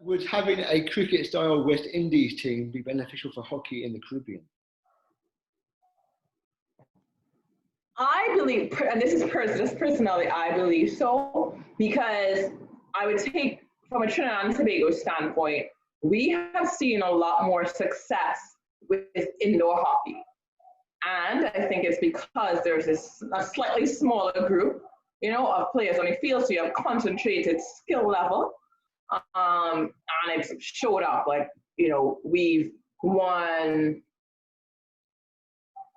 would having a cricket-style West Indies team be beneficial for hockey in the Caribbean? I believe, and this is personally, I believe so, because I would take, from a Trinidad and Tobago standpoint, we have seen a lot more success with indoor hockey. And I think it's because there's a slightly smaller group, of players on the field, so you have concentrated skill level, and it's showed up. Like, we've won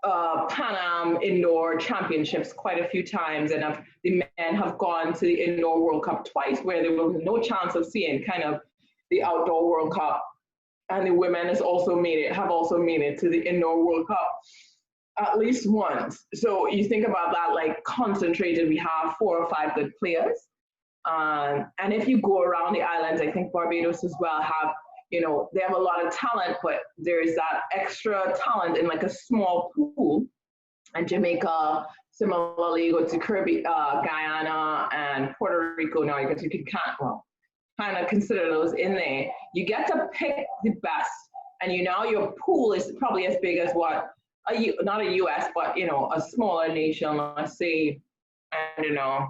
Pan Am indoor championships quite a few times, and the men have gone to the indoor World Cup twice, where there was no chance of seeing kind of the outdoor World Cup, and the women have also made it to the indoor World Cup at least once. So you think about that, like concentrated, we have 4 or 5 good players, and if you go around the islands, I think Barbados as well have. They have a lot of talent, but there's that extra talent in like a small pool. And Jamaica, similarly, you go to Guyana and Puerto Rico now, because you can kind of consider those in there. You get to pick the best, and your pool is probably as big as not a US, but a smaller nation. Let's say, I don't know,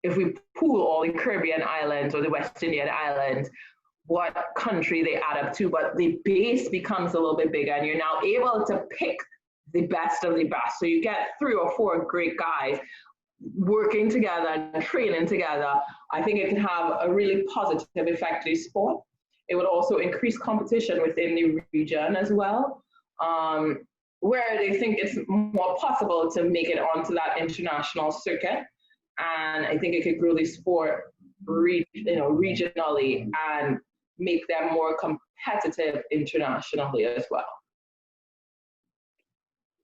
if we pool all the Caribbean islands or the West Indian islands, what country they add up to, but the base becomes a little bit bigger, and you're now able to pick the best of the best. So you get 3 or 4 great guys working together and training together. I think it can have a really positive effect to the sport. It would also increase competition within the region as well, where they think it's more possible to make it onto that international circuit. And I think it could grow the sport regionally and make them more competitive internationally as well.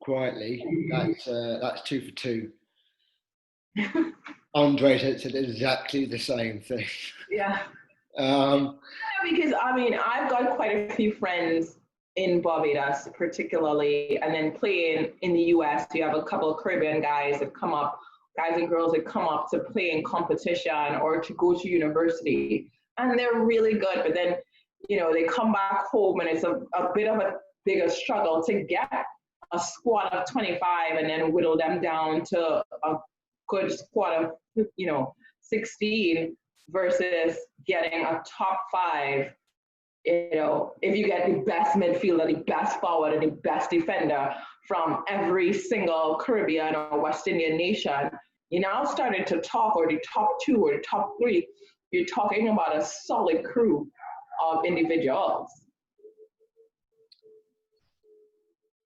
Quietly, that's 2 for 2. Andre said exactly the same thing. Yeah. Because I've got quite a few friends in Barbados, particularly, and then playing in the US. You have a couple of Caribbean guys and girls that come up to play in competition or to go to university, and they're really good. But then, they come back home, and it's a bit of a bigger struggle to get a squad of 25 and then whittle them down to a good squad of 16 versus getting a top 5. If you get the best midfielder, the best forward, and the best defender from every single Caribbean or West Indian nation, you now started to talk, or the top 2 or the top 3, you're talking about a solid crew of individuals.